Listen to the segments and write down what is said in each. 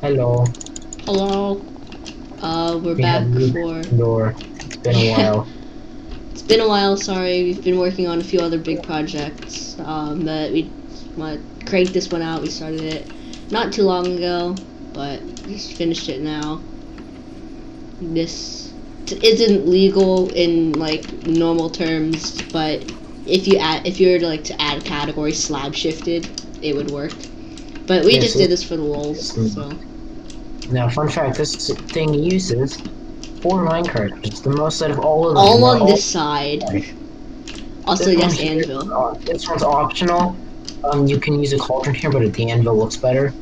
Hello. Hello. We're We have back new for. door. It's been a Yeah, while. it's been a while. Sorry, we've been working on a few other big projects. But we want to crank this one out. We started it not too long ago, but just finished it now. This isn't legal in like normal terms, but if you were to like to add a category slab shifted, it would work. But we Yeah, just so did this for the lulz, so. now, fun fact: this thing uses 4 minecart. It's the most out of all of them, and All they're on all. this side. Also, This one yes, here, anvil. this one's optional. You can use a cauldron here, but at the anvil looks better.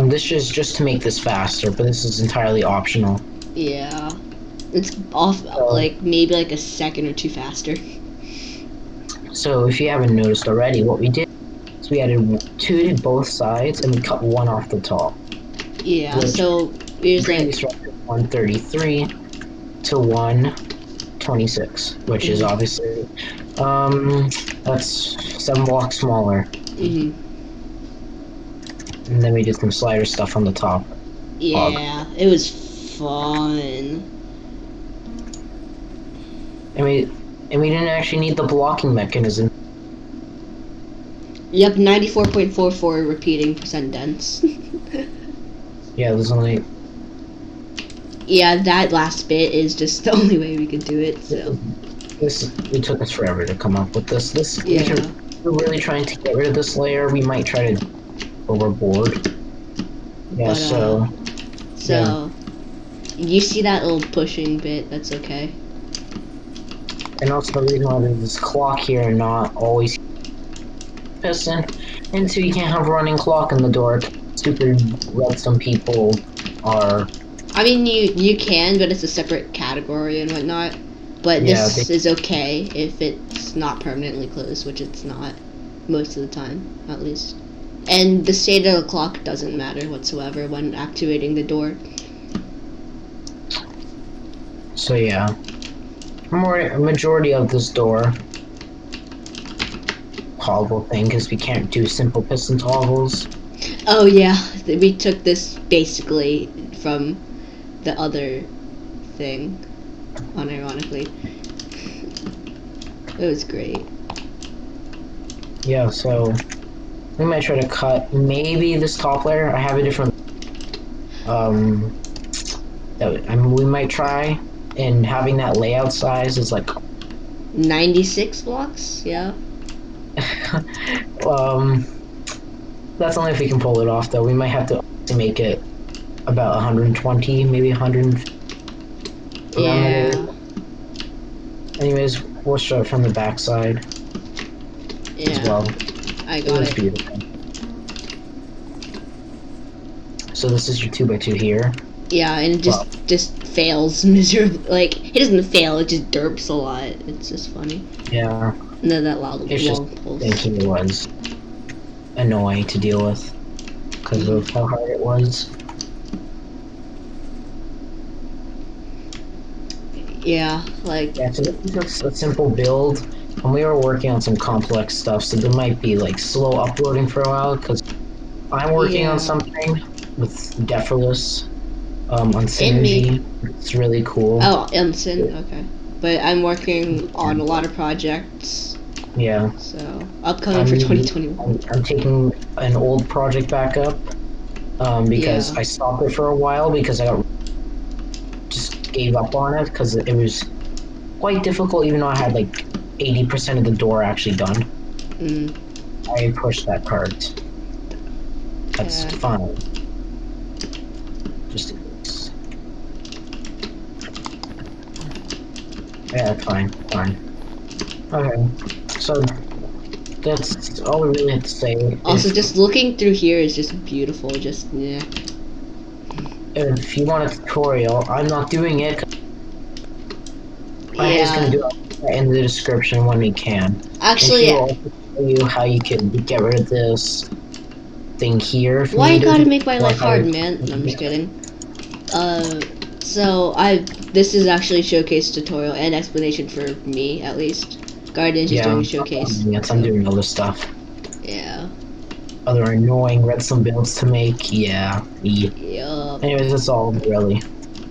This is just to make this faster, but this is entirely optional. Yeah. It's off So, like maybe like a second or two faster. so if you haven't noticed already, what we did is we added 2 to both sides, and we cut 1 off the top, Yeah, which so there's like previous record 133 to 126, which is mhm, obviously that's 7 blocks smaller. mhm. And then we did some slider stuff on the top. Hog. Yeah, it was fun. And we didn't actually need the blocking mechanism. Yep, 94.44 repeating percent dense. Yeah, there's only Yeah, that last bit is just the only way we could do it, so. this it took us forever to come up with this. Yeah. We're really trying to get rid of this layer. We might try to overboard. Yeah, But, so yeah. so, you see that little pushing bit, that's okay. And also the reason why there's this clock here and not always piston, and so you can't have a running clock in the door. Stupid redstone people are. I mean, you can, but it's a separate category and whatnot. But Yeah, this is okay if it's not permanently closed, which it's not most of the time, at least. And the state of the clock doesn't matter whatsoever when activating the door. so yeah. A majority of this door toggle thing because we can't do simple piston toggles. Oh yeah, we took this basically from the other thing, unironically. It was great. Yeah, so we might try to cut maybe this top layer. I have a different um I mean we might try, and having that layout size is like 96 blocks, yeah. um that's only if we can pull it off though. We might have to make it about 120, maybe 100 around that Yeah, area. Anyways, we'll show it from the back side as yeah, well. I It got was it. beautiful. So this is your 2x2 here. Yeah, and it Well, just fails miserably. Like, it doesn't fail, it just derps a lot. It's just funny. yeah, And then that loud it's just long pulse. thinking it was annoying to deal with because of how hard it was. Yeah, like, Yeah, so this is a simple build, and we were working on some complex stuff, so there might be like slow uploading for a while because I'm working on yeah. something with Deferless on And me. Synergy. It's really cool. Oh, Ensign, okay. But I'm working on a lot of projects, Yeah, so upcoming for 2021. I'm taking an old project back up because Yeah. I stopped it for a while because I got just gave up on it because it was quite difficult, even though I had like 80% of the door actually done. Mm, I pushed that cart. That's yeah. fine. Just yeah, fine, fine. Okay, so that's all we really have to say. Also, just looking through here is just beautiful. Just, yeah. If you want a tutorial, I'm not doing it. My is gonna Yeah. do it in the description when we can. And Actually, he will also show you how you can get rid of this thing here if why you gotta needed, make my or life how hard, to. man? No, I'm just kidding. So this is actually a showcase tutorial and explanation for me, at least. Guardian's just Yeah, doing a I'm showcase. doing it. I'm So, doing all this stuff. yeah. other annoying redstone builds to make. Yeah. Yup. Anyways, that's all really.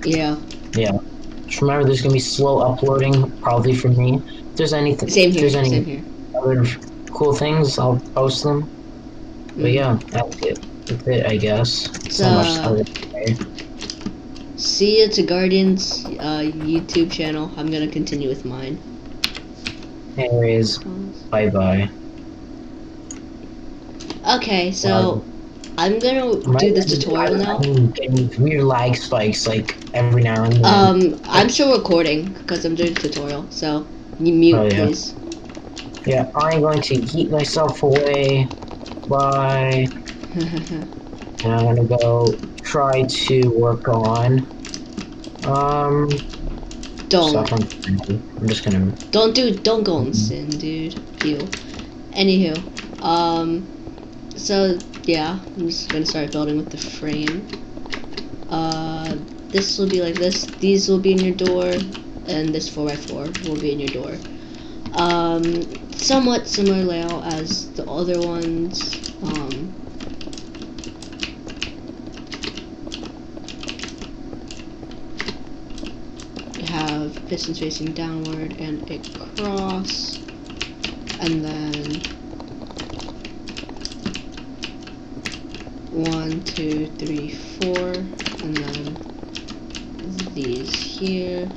Yeah. Yeah. Just remember, there's gonna be slow uploading, probably for me. Same If here. there's Same any here. other cool things, I'll post them. But Mm. yeah, that's it. That's it, I guess. It's not much So, other to say. see you to Guardian's YouTube channel. I'm gonna continue with mine. Anyways, bye bye. Okay, so I'm gonna do this tutorial now. I'm getting weird lag spikes like every now and then. I'm still recording because I'm doing a tutorial. So you Oh mute, yeah. please. Yeah, I'm going to yeet myself away. Bye. And I'm gonna go try to work on Don't stuff on. I'm just gonna. don't go on sin, dude. You. Anywho, so yeah, I'm just gonna start building with the frame. This will be like this. These will be in your door, and this 4x4 will be in your door. Somewhat similar layout as the other ones. You have pistons facing downward and across, and then 1, 2, 3, 4, and then these here.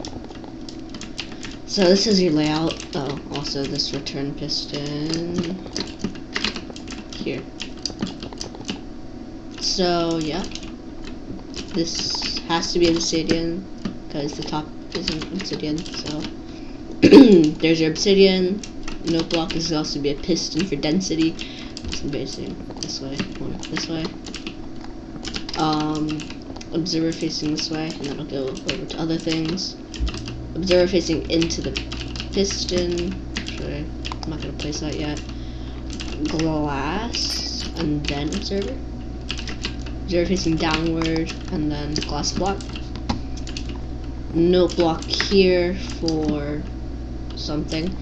So this is your layout. Oh, also this return piston here. So yeah, this has to be obsidian because the top isn't obsidian. So there's your obsidian. No block is also be a piston for density. Piston facing this way, one this way. Observer facing this way, and then I'll go over to other things. Observer facing into the piston. Sorry, I'm not gonna place that yet. Glass, and then observer. Observer facing downward, and then glass block. Note block here for something.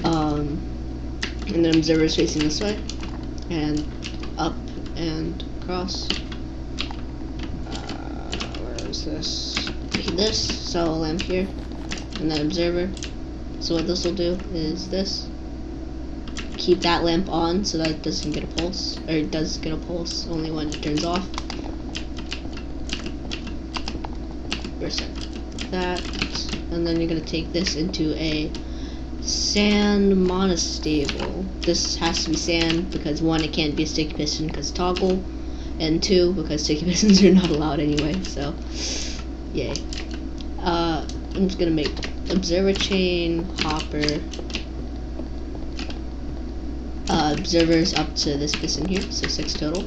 And then observers facing this way, and up and across. Where is this? This, so a lamp here, and then observer. So what this will do is this. Keep that lamp on so that it doesn't get a pulse, or it does get a pulse only when it turns off. Reset that, and then you're gonna take this into a sand monostable. This has to be sand because 1, it can't be a sticky piston because toggle, and 2, because sticky pistons are not allowed anyway. So, yay. I'm just gonna make observer chain, hopper, observers up to this piston here, so 6 total.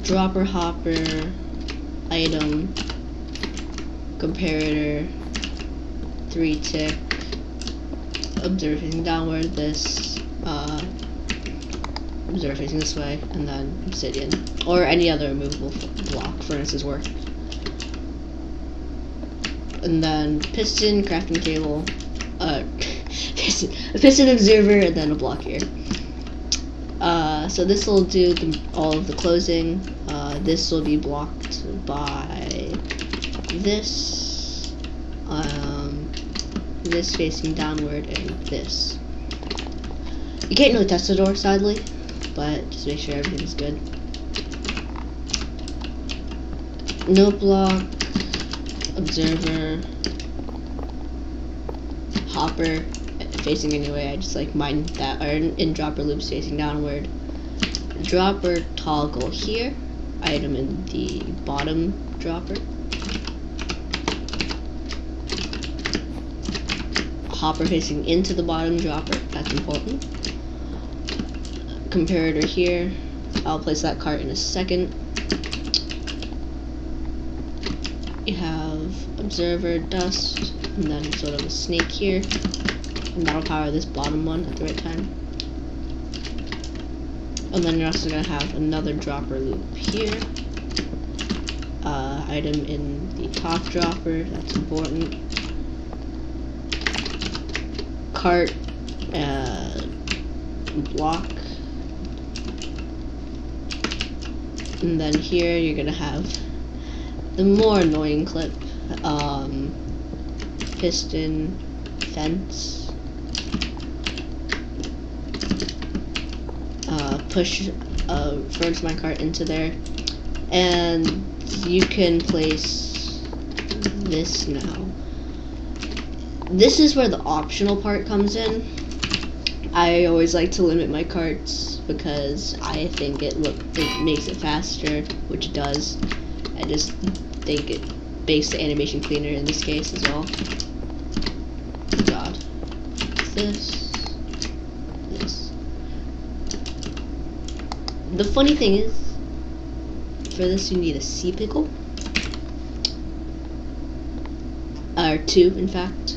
Dropper, hopper, item, comparator, 3 tick, observer facing downward, this, observer facing this way, and then obsidian, or any other removable block, furnaces work. And then piston, crafting table, a piston observer, and then a block here. So this will do all of the closing. This will be blocked by this, this facing downward, and this. You can't really test the door, sadly, but just make sure everything's good. No block, observer, hopper facing anyway. I just like mine that are in dropper loops facing downward. Dropper toggle here, item in the bottom dropper. Hopper facing into the bottom dropper, that's important. Comparator here, I'll place that cart in a second. You have observer, dust, and then sort of a snake here, and that'll power this bottom one at the right time. And then you're also gonna have another dropper loop here. Item in the top dropper, that's important. Cart, block. And then here you're gonna have the more annoying clip, piston fence. Push a furnace minecart into there, and you can place this now. This is where the optional part comes in. I always like to limit my carts because I think it makes it faster, which it does. I just think it makes the animation cleaner in this case as well. God, this. The funny thing is, for this you need a sea pickle, or two, in fact.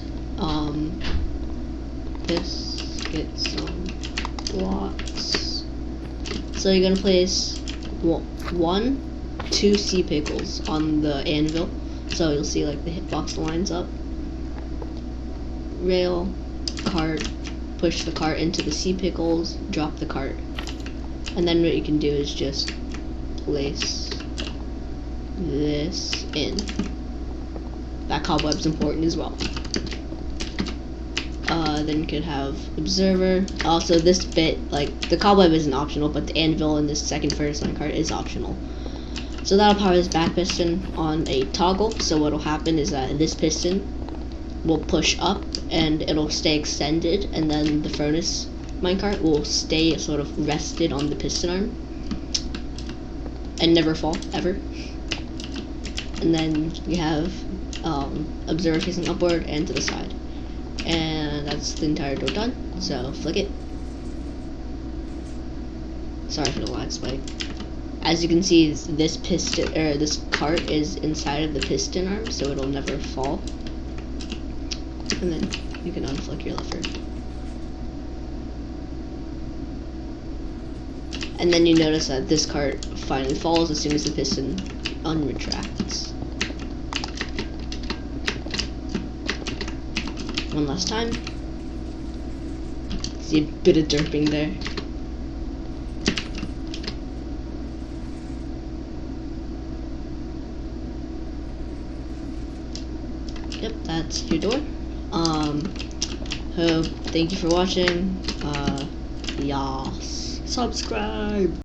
This, get some blocks. So you're gonna place 2 sea pickles on the anvil, so you'll see like the hitbox lines up. Rail, cart, push the cart into the sea pickles, drop the cart. And then what you can do is just place this in. That cobweb's important as well. Then you could have observer. Also, this bit, like, the cobweb isn't optional, but the anvil in this second furnace minecart is optional. So that'll power this back piston on a toggle. So what'll happen is that this piston will push up and it'll stay extended, and then the furnace minecart will stay sort of rested on the piston arm and never fall ever. And then you have observer facing upward and to the side, and that's the entire door done. So flick it. Sorry for the lag spike. As you can see, this piston or this cart is inside of the piston arm, so it'll never fall. And then you can unflick your lever. And then you notice that this cart finally falls as soon as the piston unretracts. One last time. See a bit of derping there. Yep, that's your door. Thank you for watching. Yas. Subscribe.